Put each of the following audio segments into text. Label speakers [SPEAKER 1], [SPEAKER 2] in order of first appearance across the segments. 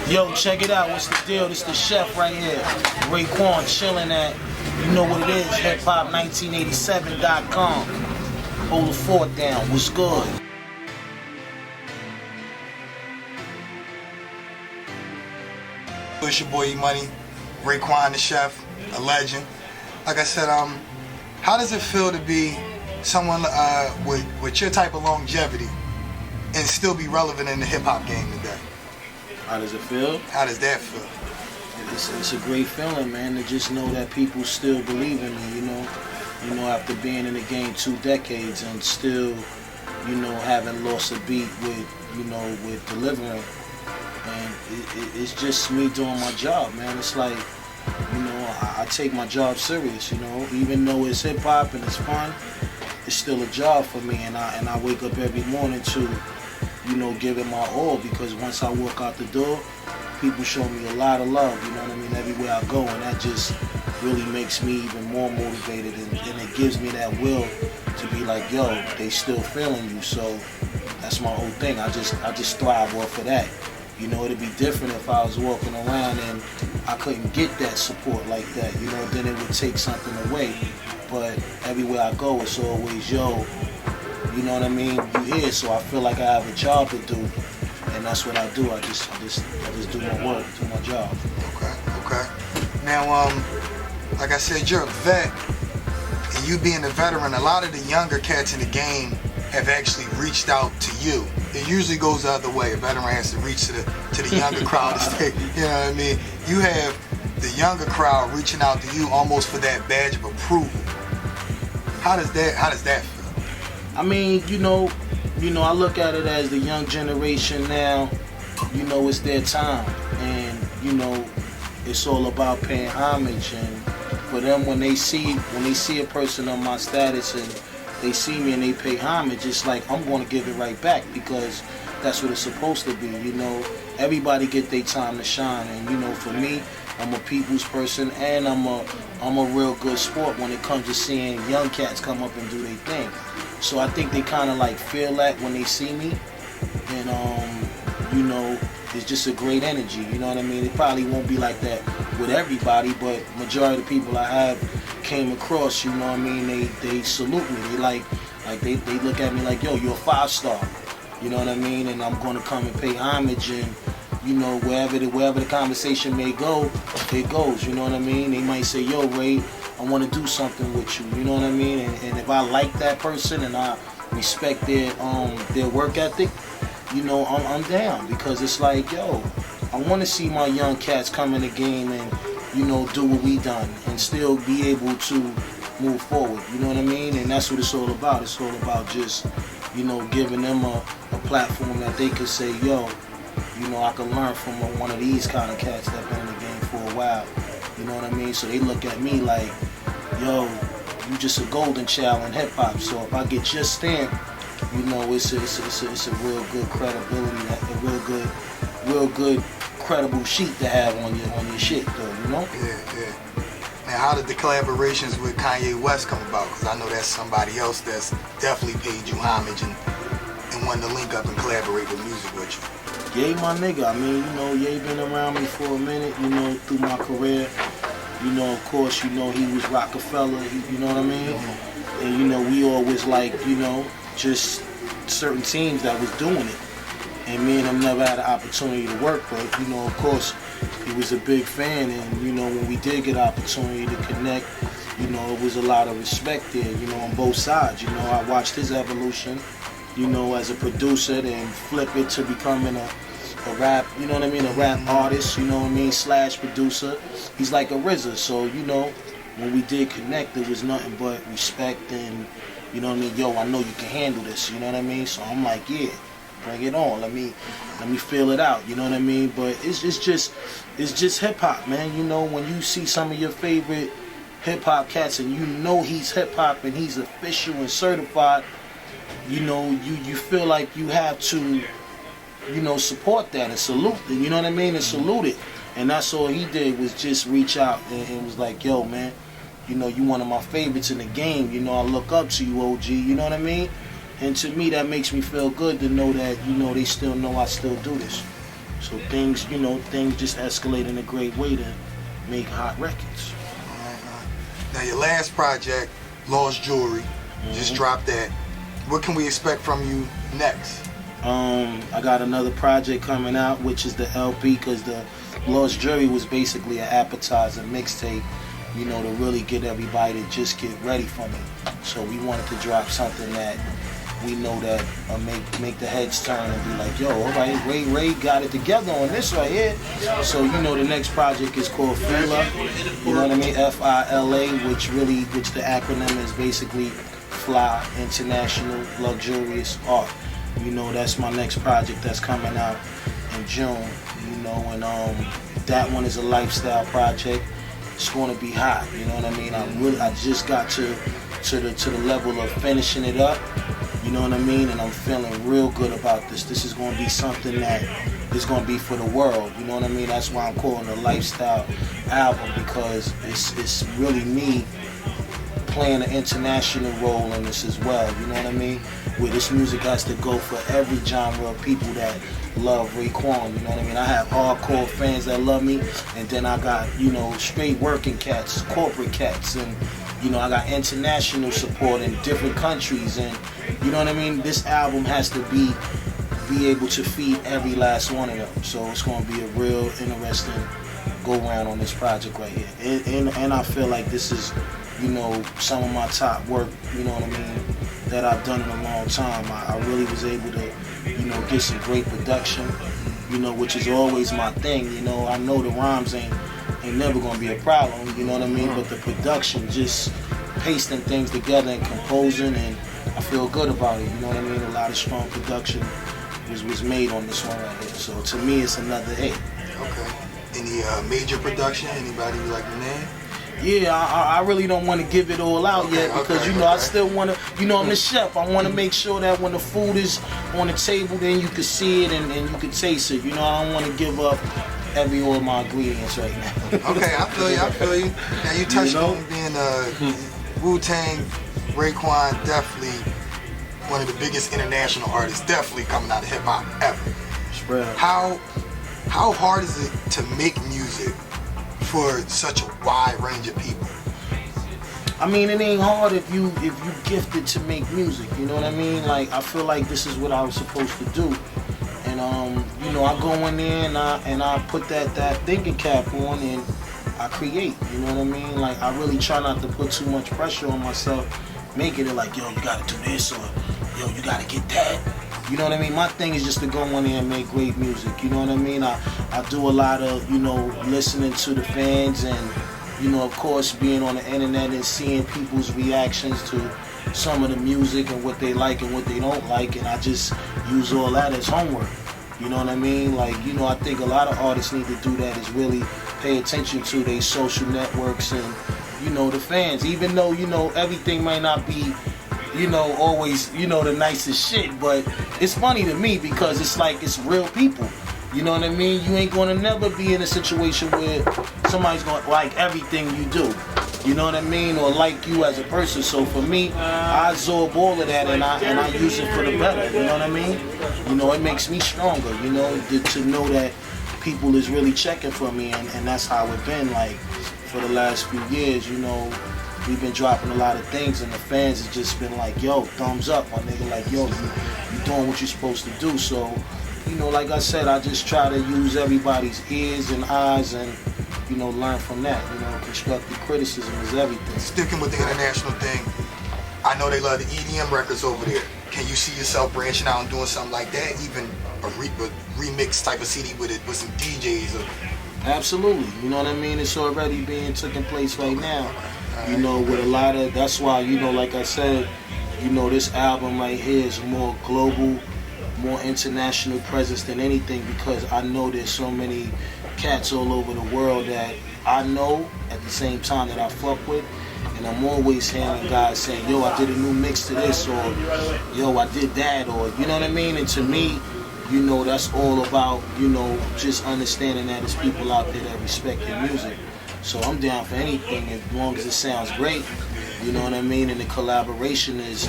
[SPEAKER 1] Yo, check it out. What's the deal? This the chef right here. Raekwon chilling at, you know what it is, HHH1987.com. Hold the fort down. What's good?
[SPEAKER 2] It's your boy E-Money, Raekwon the chef, a legend. Like I said, how does it feel to be someone with your type of longevity and still be relevant in the hip-hop game today?
[SPEAKER 1] How does it feel?
[SPEAKER 2] How does that feel?
[SPEAKER 1] It's a great feeling, man, to just know that people still believe in me, you know, after being in the game 2 decades and still, you know, haven't lost a beat with, you know, with delivering. And it's just me doing my job, man. It's like, you know, I take my job serious, you know, even though it's hip hop and it's fun, it's still a job for me, and I wake up every morning to, you know, give it my all, because once I walk out the door, people show me a lot of love, you know what I mean, everywhere I go, and that just really makes me even more motivated, and it gives me that will to be like, yo, they still feeling you. So that's my whole thing. I just thrive off of that. You know, it'd be different if I was walking around and I couldn't get that support like that, you know, then it would take something away. But everywhere I go, it's always, yo, you know what I mean, you here, so I feel like I have a job to do, and that's what I do. I just do my work, do my job.
[SPEAKER 2] Okay. Now, like I said, you're a vet, and you being a veteran, a lot of the younger cats in the game have actually reached out to you. It usually goes the other way. A veteran has to reach to the younger crowd. You know what I mean? You have the younger crowd reaching out to you almost for that badge of approval. How does that feel?
[SPEAKER 1] I mean, you know, I look at it as the young generation now, you know, it's their time, and you know, it's all about paying homage. And for them, when they see a person of my status and they see me and they pay homage, it's like I'm going to give it right back, because that's what it's supposed to be. You know, everybody get their time to shine, and you know, for me, I'm a people's person, and I'm a real good sport when it comes to seeing young cats come up and do their thing. So I think they kind of like feel that when they see me, and you know, it's just a great energy. You know what I mean? It probably won't be like that with everybody, but majority of the people I have came across, you know what I mean, they salute me. They like they look at me like, yo, you're a 5-star. You know what I mean? And I'm gonna come and pay homage, and you know, wherever the conversation may go, it goes. You know what I mean? They might say, yo, Ray, I want to do something with you. You know what I mean? And if I like that person and I respect their work ethic, you know, I'm down, because it's like, yo, I want to see my young cats come in the game and, you know, do what we done and still be able to move forward. You know what I mean? And that's what it's all about. It's all about just, you know, giving them a platform that they could say, yo, you know, I can learn from one of these kind of cats that been in the game for a while. You know what I mean? So they look at me like, yo, you just a golden child in hip hop. So if I get your stamp, you know, it's a real good credibility, a real good credible sheet to have on your shit, though. You know?
[SPEAKER 2] Yeah. Now, how did the collaborations with Kanye West come about? Because I know that's somebody else that's definitely paid you homage and wanted to link up and collaborate with music with you.
[SPEAKER 1] Ye, my nigga. I mean, you know, Ye been around me for a minute, you know, through my career. You know, of course, you know, he was F.I.L.A, you know what I mean? And, you know, we always like, you know, just certain teams that was doing it. And me and him never had an opportunity to work, but, you know, of course, he was a big fan. And, you know, when we did get an opportunity to connect, you know, it was a lot of respect there, you know, on both sides. You know, I watched his evolution, you know, as a producer, then flip it to becoming a rap, you know what I mean, a rap artist, you know what I mean, / producer. He's like a RZA, so, you know, when we did connect, it was nothing but respect, and, you know what I mean, yo, I know you can handle this, you know what I mean, so I'm like, yeah, bring it on, let me feel it out, you know what I mean, but it's just hip-hop, man, you know, when you see some of your favorite hip-hop cats, and you know he's hip-hop, and he's official and certified, you know, you feel like you have to, you know, support that and salute it, you know what I mean, and salute it. And that's all he did, was just reach out and was like, yo, man, you know, you one of my favorites in the game, you know, I look up to you, OG, you know what I mean? And to me, that makes me feel good to know that, you know, they still know I still do this. So things, you know, things just escalate in a great way to make hot records.
[SPEAKER 2] Now your last project, Lost Jewelry, just dropped that. What can we expect from you next?
[SPEAKER 1] I got another project coming out, which is the LP, because the Lost Jewelry was basically an appetizer mixtape, you know, to really get everybody to just get ready for me. So we wanted to drop something that we know that make the heads turn and be like, yo, all right, Ray got it together on this right here. So, you know, the next project is called F.I.L.A, you know what I mean, F.I.L.A, which the acronym is basically Fly, International Luxurious Art. You know, that's my next project that's coming out in June, you know, and that one is a lifestyle project. It's going to be hot, you know what I mean? I just got to the level of finishing it up, you know what I mean? And I'm feeling real good about this. This is going to be something that is going to be for the world, you know what I mean? That's why I'm calling it a lifestyle album, because it's really me playing an international role in this as well, you know what I mean? Where this music has to go for every genre of people that love Raekwon, you know what I mean? I have hardcore fans that love me, and then I got, you know, straight working cats, corporate cats, and, you know, I got international support in different countries, and, you know what I mean? This album has to be able to feed every last one of them, so it's going to be a real interesting go-round on this project right here. And I feel like this is, you know, some of my top work, you know what I mean, that I've done in a long time. I really was able to, you know, get some great production, you know, which is always my thing, you know. I know the rhymes ain't never gonna be a problem, you know what I mean, but the production, just pasting things together and composing, and I feel good about it, you know what I mean. A lot of strong production was made on this one right here, so to me it's another hit.
[SPEAKER 2] Okay. Any major production? Anybody you like to name?
[SPEAKER 1] Yeah, I really don't want to give it all out yet, because, you know, I still want to, you know, I'm the chef. I want to make sure that when the food is on the table, then you can see it and you can taste it. You know, I don't want to give up all of my ingredients right now.
[SPEAKER 2] Okay, I feel you. Now, you touched on being Wu-Tang, Raekwon, definitely one of the biggest international artists, definitely coming out of hip-hop ever. How hard is it to make music for such a wide range of people?
[SPEAKER 1] I mean, it ain't hard if you gifted to make music, you know what I mean? Like, I feel like this is what I was supposed to do. And you know, I go in there and I put that thinking cap on and I create, you know what I mean? Like, I really try not to put too much pressure on myself, making it like, yo, you gotta do this, or yo, you gotta get that. You know what I mean? My thing is just to go in there and make great music, you know what I mean? I do a lot of, you know, listening to the fans, and, you know, of course, being on the internet and seeing people's reactions to some of the music and what they like and what they don't like, and I just use all that as homework. You know what I mean? Like, you know, I think a lot of artists need to do that, is really pay attention to their social networks and, you know, the fans. Even though, you know, everything might not be, you know, always, you know, the nicest shit, but it's funny to me because it's like, it's real people. You know what I mean? You ain't gonna never be in a situation where somebody's gonna like everything you do. You know what I mean? Or like you as a person. So for me, I absorb all of that and I use it for the better. You know what I mean? You know, it makes me stronger, you know, to know that people is really checking for me, and that's how it's been like for the last few years, you know. We've been dropping a lot of things, and the fans have just been like, yo, thumbs up, my nigga, like, yo, you doing what you're supposed to do. So, you know, like I said, I just try to use everybody's ears and eyes and, you know, learn from that. You know, constructive criticism is everything.
[SPEAKER 2] Sticking with the international thing, I know they love the EDM records over there. Can you see yourself branching out and doing something like that, even a remix type of CD with some DJs?
[SPEAKER 1] Absolutely. You know what I mean? It's already being taking place right now. You know, with a lot of, that's why, you know, like I said, you know, this album right here is more global, more international presence than anything, because I know there's so many cats all over the world that I know at the same time that I fuck with, and I'm always hearing guys saying, yo, I did a new mix to this, or yo, I did that, or, you know what I mean? And to me, you know, that's all about, you know, just understanding that there's people out there that respect your music. So I'm down for anything as long as it sounds great. You know what I mean? And the collaboration it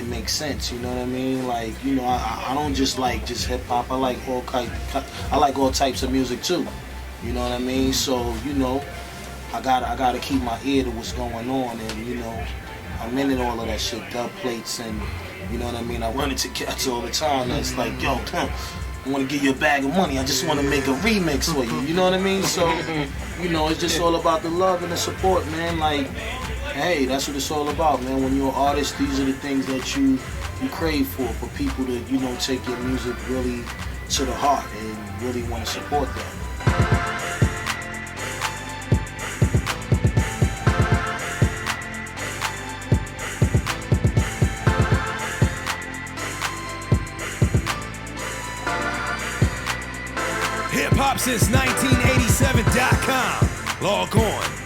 [SPEAKER 1] makes sense. You know what I mean? Like, you know, I don't just like just hip hop. I like all types of music too. You know what I mean? So, you know, I gotta keep my ear to what's going on, and you know, I'm into all of that shit, dub plates, and you know what I mean. I run into cats all the time. That's like, yo, I want to give you a bag of money. I just want to make a remix for you. You know what I mean? So, you know, it's just all about the love and the support, man. Like, hey, that's what it's all about, man. When you're an artist, these are the things that you crave for people to, you know, take your music really to the heart and really want to support that.
[SPEAKER 3] Hip-hop since 1987.com. Log on